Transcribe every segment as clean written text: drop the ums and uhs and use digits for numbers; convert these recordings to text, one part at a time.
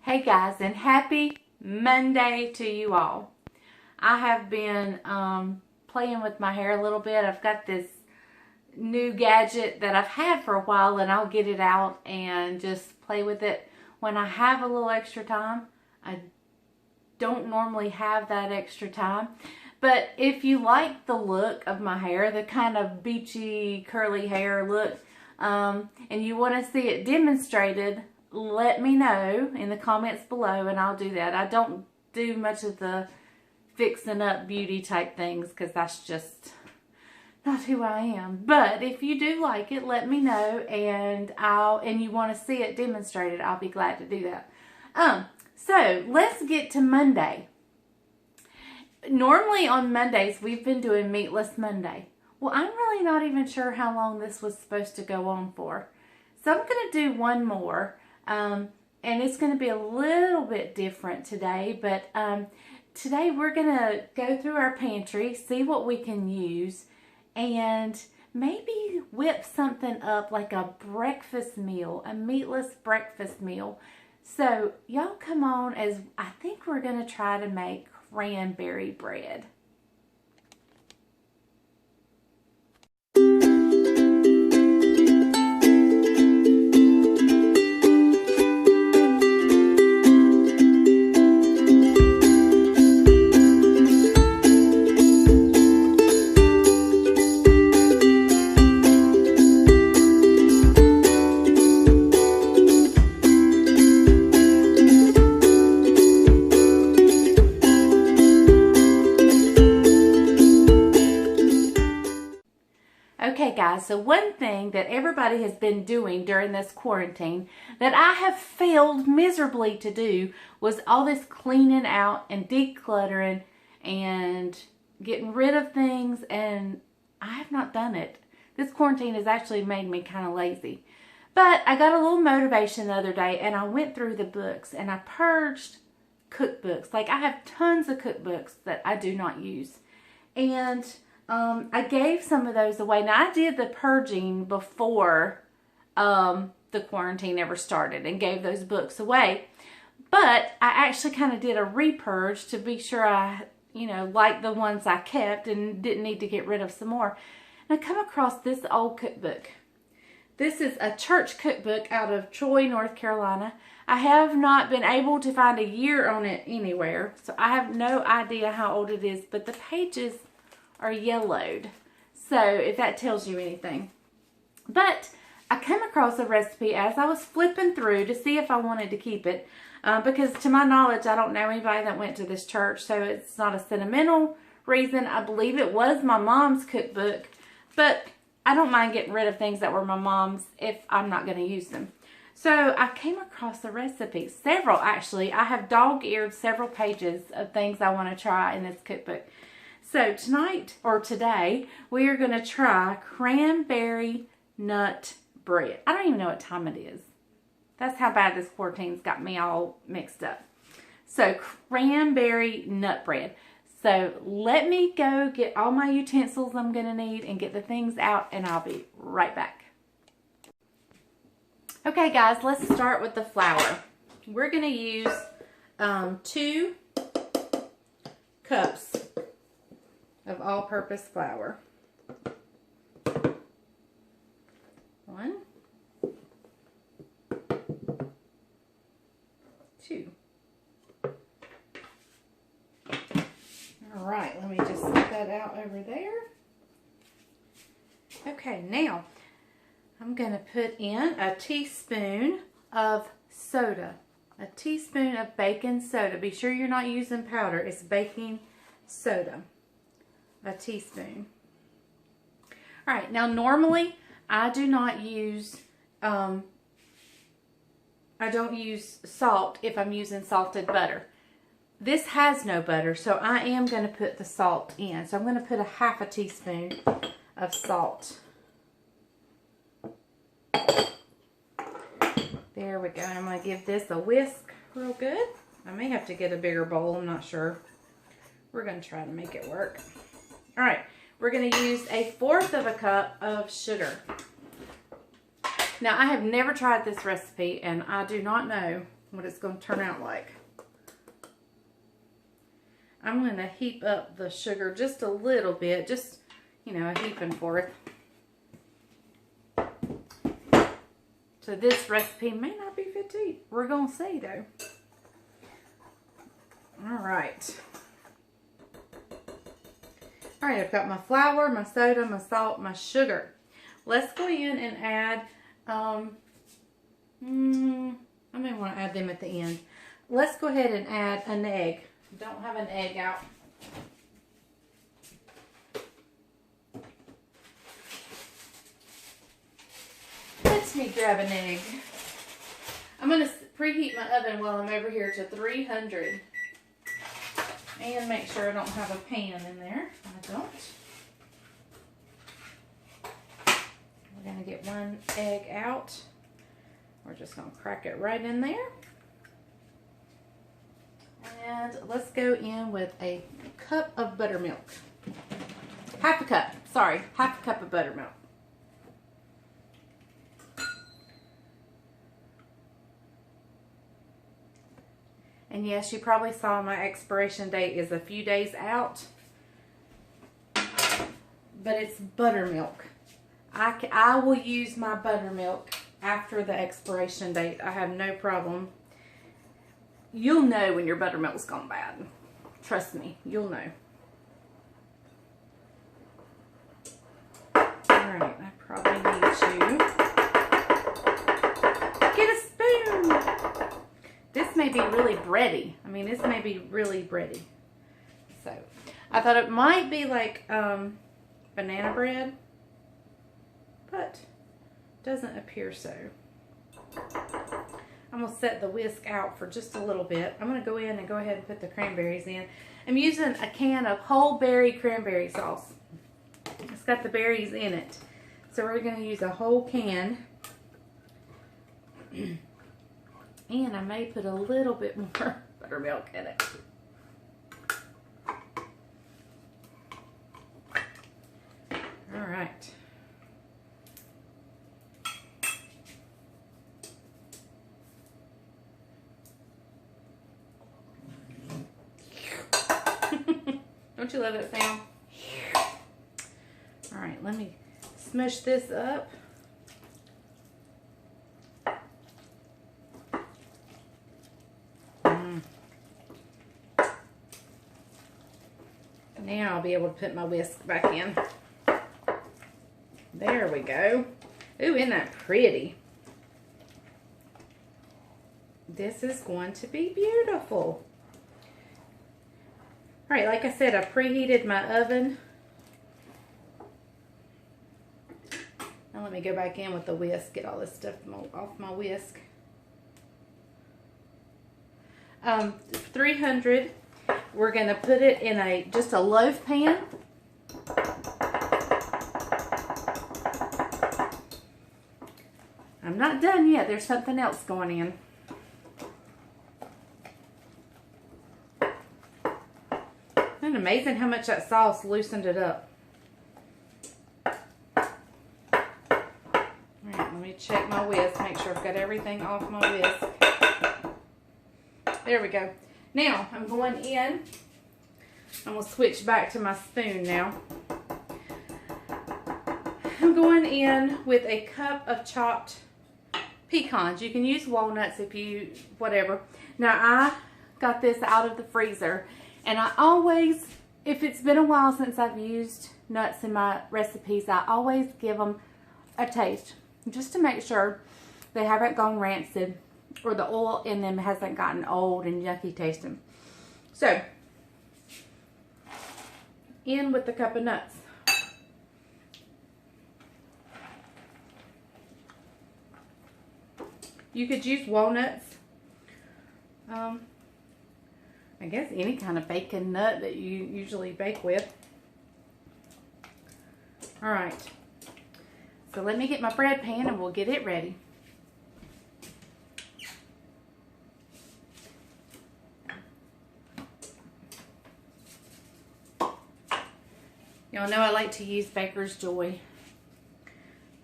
Hey guys, and happy Monday to you all. I have been playing with my hair a little bit. I've got this new gadget that I've had for a while, and I'll get it out and just play with it when I have a little extra time. I don't normally have that extra time. But if you like the look of my hair, the kind of beachy, curly hair look, and you want to see it demonstrated, let me know in the comments below and I'll do that. I don't do much of the fixing up beauty type things because that's just not who I am. But if you do like it, let me know, and you want to see it demonstrated, I'll be glad to do that. So let's get to Monday. Normally on Mondays we've been doing Meatless Monday. Well, I'm really not even sure how long this was supposed to go on for. So I'm going to do one more. And it's going to be a little bit different today, but today we're going to go through our pantry, see what we can use, and maybe whip something up like a breakfast meal, a meatless breakfast meal. So y'all come on, as I think we're going to try to make cranberry bread. Okay guys, so one thing that everybody has been doing during this quarantine that I have failed miserably to do was all this cleaning out and decluttering and getting rid of things, and I have not done it. This quarantine has actually made me kind of lazy. But I got a little motivation the other day and I went through the books and I purged cookbooks. Like, I have tons of cookbooks that I do not use. And I gave some of those away. Now, I did the purging before the quarantine ever started and gave those books away. But I actually kind of did a repurge to be sure I, liked the ones I kept and didn't need to get rid of some more. And I come across this old cookbook. This is a church cookbook out of Troy, North Carolina. I have not been able to find a year on it anywhere, so I have no idea how old it is, but the pages are yellowed, so if that tells you anything. But I came across a recipe as I was flipping through to see if I wanted to keep it, because to my knowledge I don't know anybody that went to this church, so it's not a sentimental reason. I believe it was my mom's cookbook, but I don't mind getting rid of things that were my mom's if I'm not going to use them. So I came across a recipe, several actually. I have dog-eared several pages of things I want to try in this cookbook. So today, we are going to try cranberry nut bread. I don't even know what time it is. That's how bad this quarantine's got me all mixed up. So cranberry nut bread. So let me go get all my utensils I'm going to need and get the things out, and I'll be right back. Okay guys, let's start with the flour. We're going to use 2 cups of all-purpose flour. 1, 2. All right, let me just set that out over there. Okay, now I'm going to put in a teaspoon of soda. A teaspoon of baking soda. Be sure you're not using powder. It's baking soda. A teaspoon. All right, now normally I do not use I don't use salt if I'm using salted butter. This has no butter, so I am going to put the salt in. So I'm going to put a half a teaspoon of salt. There we go. I'm going to give this a whisk real good. I may have to get a bigger bowl, I'm not sure. We're going to try to make it work. All right, we're going to use 1/4 cup of sugar. Now, I have never tried this recipe, and I do not know what it's going to turn out like. I'm going to heap up the sugar just a little bit, just, you know, a heap and forth. So this recipe may not be fit to eat. We're going to see though. Alright. Alright, I've got my flour, my soda, my salt, my sugar. Let's go in and add, I may want to add them at the end. Let's go ahead and add an egg. Don't have an egg out. Let me grab an egg. I'm going to preheat my oven while I'm over here to 300. And make sure I don't have a pan in there. I don't. We're going to get one egg out. We're just going to crack it right in there. And let's go in with a cup of buttermilk. Half a cup. Sorry, half a cup of buttermilk. And yes, you probably saw my expiration date is a few days out. But it's buttermilk. I will use my buttermilk after the expiration date. I have no problem. You'll know when your buttermilk's gone bad. Trust me, you'll know. Alright, I probably need to get a spoon. This may be really bready. I mean, this may be really bready. So, I thought it might be like banana bread, but doesn't appear so. I'm going to set the whisk out for just a little bit. I'm going to go in and go ahead and put the cranberries in. I'm using a can of whole berry cranberry sauce. It's got the berries in it. So we're going to use a whole can. And I may put a little bit more buttermilk in it. All right. Don't you love that sound? All right, let me smush this up. Now I'll be able to put my whisk back in. There we go. Ooh, isn't that pretty? This is going to be beautiful. All right, like I said, I preheated my oven. Now let me go back in with the whisk, get all this stuff off my whisk. 300. We're going to put it in just a loaf pan. I'm not done yet. There's something else going in. Isn't it amazing how much that sauce loosened it up? Alright, let me check my whisk, make sure I've got everything off my whisk. There we go. Now, I'm going in. I'm going to switch back to my spoon now. I'm going in with a cup of chopped pecans. You can use walnuts if you, whatever. Now, I got this out of the freezer. And I always, if it's been a while since I've used nuts in my recipes, I always give them a taste. Just to make sure they haven't gone rancid or the oil in them hasn't gotten old and yucky tasting. So, in with the cup of nuts. You could use walnuts. I guess any kind of bacon nut that you usually bake with. Alright. So let me get my bread pan and we'll get it ready. Y'all know I like to use Baker's Joy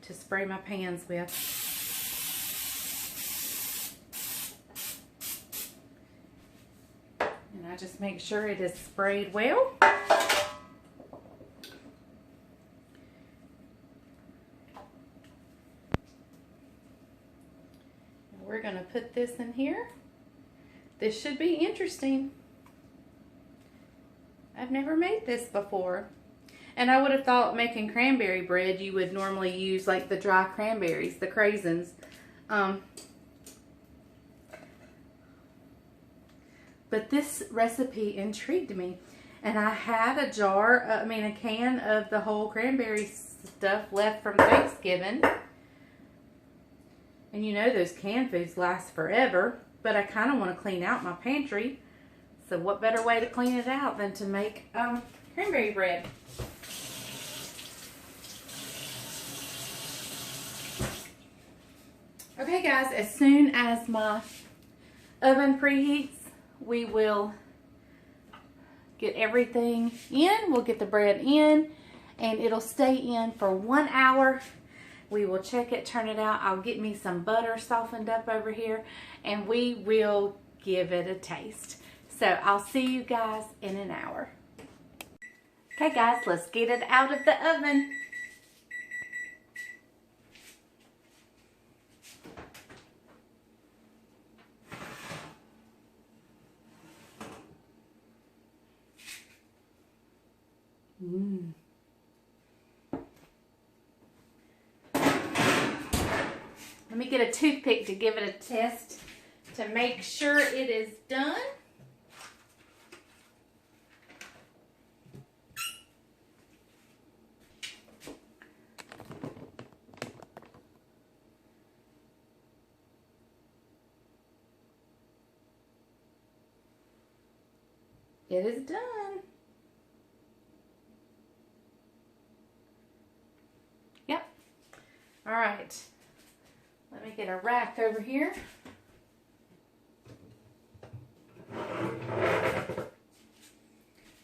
to spray my pans with. I just make sure it is sprayed well. We're going to put this in here. This should be interesting. I've never made this before. And I would have thought making cranberry bread, you would normally use like the dry cranberries, the craisins. But this recipe intrigued me. And I had a a can of the whole cranberry stuff left from Thanksgiving. And you know those canned foods last forever. But I kind of want to clean out my pantry. So what better way to clean it out than to make cranberry bread. Okay guys, as soon as my oven preheats, we will get everything in. We'll get the bread in and it'll stay in for 1 hour. We will check it, turn it out. I'll get me some butter softened up over here and we will give it a taste. So I'll see you guys in an hour. Okay guys, let's get it out of the oven. Let me get a toothpick to give it a test to make sure it is done. It is done. Yep. All right. Let me get a rack over here.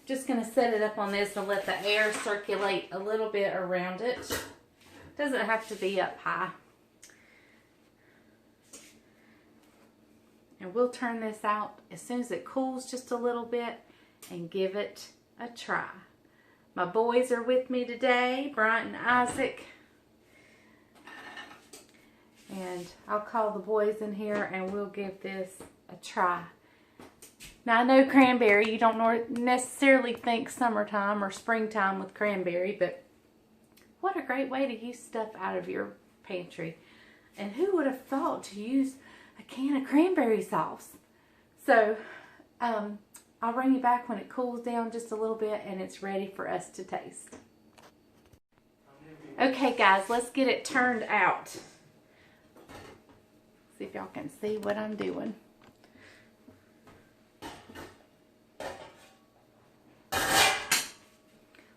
Just going to set it up on this and let the air circulate a little bit around it. Doesn't have to be up high. And we'll turn this out as soon as it cools just a little bit and give it a try. My boys are with me today, Bryant and Isaac. And I'll call the boys in here and we'll give this a try. Now I know cranberry, you don't necessarily think summertime or springtime with cranberry, but what a great way to use stuff out of your pantry. And who would have thought to use a can of cranberry sauce? So I'll bring you back when it cools down just a little bit and it's ready for us to taste. Okay guys, let's get it turned out. See if y'all can see what I'm doing.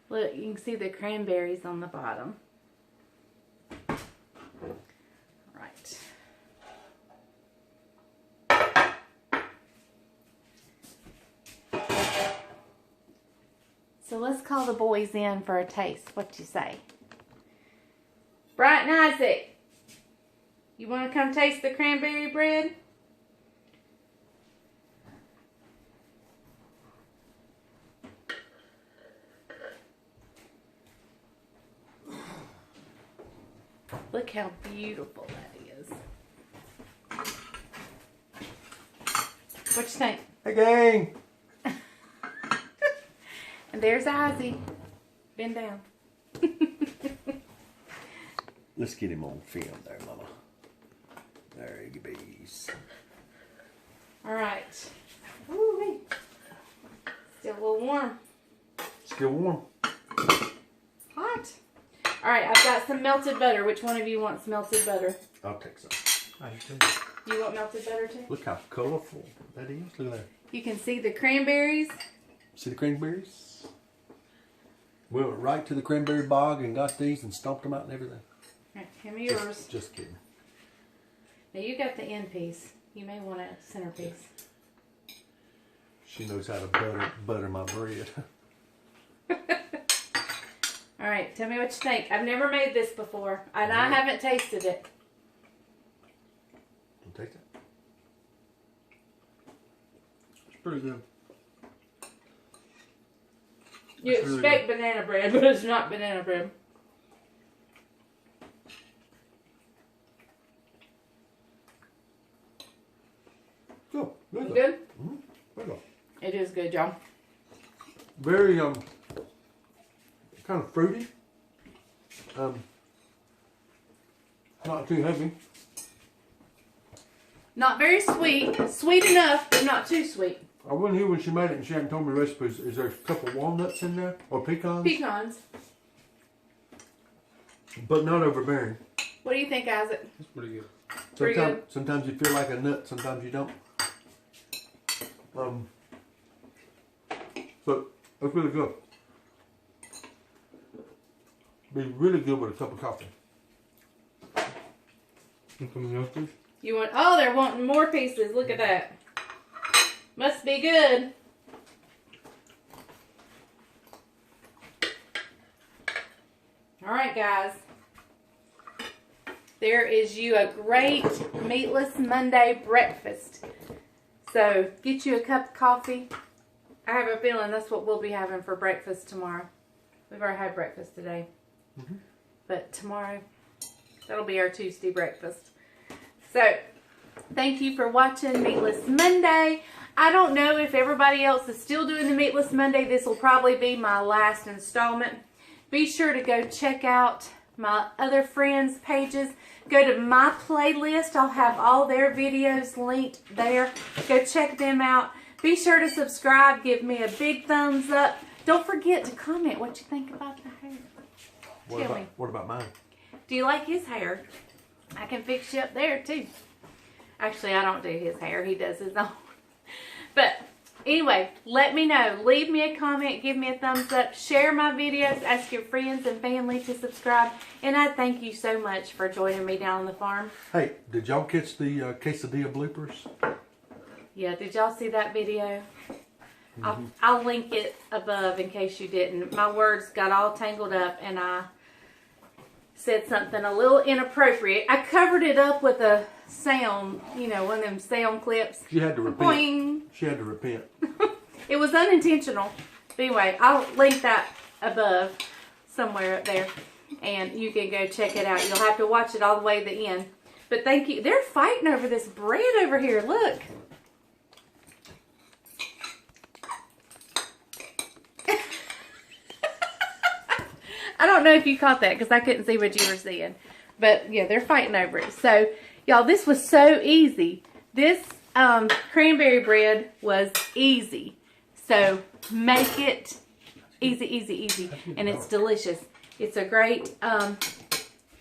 Look, you can see the cranberries on the bottom. Right. So let's call the boys in for a taste. What you say? Bryant and Isaac, you want to come taste the cranberry bread? Look how beautiful that is. What you think? Hey gang! And there's Izzy. Bend down. Let's get him on film there, Mama. There he bees. Alright. Ooh-wee. Still a little warm. Still warm. Hot. Alright, I've got some melted butter. Which one of you wants melted butter? I'll take some. I do. You want melted butter too? Look how colorful that is. Look at that. You can see the cranberries. See the cranberries? We went right to the cranberry bog and got these and stomped them out and everything. Right, give me yours. Just kidding. Now you got the end piece. You may want a centerpiece. She knows how to butter my bread. Alright, tell me what you think. I've never made this before, and I haven't tasted it. I'll take that. It's pretty good. You expect banana bread, but it's not banana bread. Good. Good. Good? Mm-hmm. Good. It is good, y'all. Very kind of fruity. Not too heavy. Not very sweet. Sweet enough, but not too sweet. I wasn't here when she made it and she hadn't told me the recipe. Is there a couple walnuts in there? Or pecans? Pecans. But not overbearing. What do you think, Isaac? It's pretty good. Pretty good. Sometimes you feel like a nut, sometimes you don't. But it's really good. Be really good with a cup of coffee. Something else, please? You want? Oh, they're wanting more pieces. Look at that. Must be good. All right, guys. There is you a great Meatless Monday breakfast. So get you a cup of coffee. I have a feeling that's what we'll be having for breakfast tomorrow. We've already had breakfast today. Mm-hmm. But tomorrow, that'll be our Tuesday breakfast. So, thank you for watching Meatless Monday. I don't know if everybody else is still doing the Meatless Monday. This will probably be my last installment. Be sure to go check out my other friends' pages. Go to my playlist. I'll have all their videos linked there. Go check them out. Be sure to subscribe. Give me a big thumbs up. Don't forget to comment what you think about the hair. What about mine? Do you like his hair? I can fix you up there too. Actually, I don't do his hair. He does his own. But anyway, let me know. Leave me a comment. Give me a thumbs up. Share my videos. Ask your friends and family to subscribe. And I thank you so much for joining me down on the farm. Hey, did y'all catch the quesadilla bloopers? Yeah, did y'all see that video? I'll link it above in case you didn't. My words got all tangled up and I said something a little inappropriate. I covered it up with a sound, you know, one of them sound clips. She had to repent. Boing. She had to repent. It was unintentional. But anyway, I'll link that above somewhere up there. And you can go check it out. You'll have to watch it all the way to the end. But thank you. They're fighting over this bread over here. Look. I don't know if you caught that because I couldn't see what you were seeing. But yeah, they're fighting over it. So, y'all, this was so easy. This cranberry bread was easy. So, make it easy, easy, easy. And it's delicious. It's a great,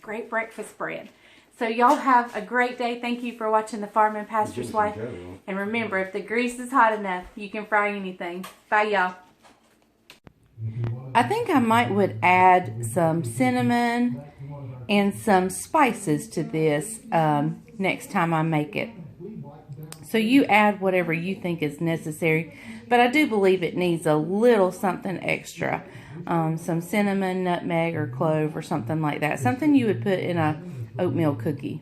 great breakfast bread. So, y'all have a great day. Thank you for watching The Farm and Pastor's Wife. And remember, if the grease is hot enough, you can fry anything. Bye, y'all. I think I would add some cinnamon and some spices to this next time I make it. So you add whatever you think is necessary, but I do believe it needs a little something extra. Some cinnamon, nutmeg, or clove or something like that. Something you would put in a oatmeal cookie.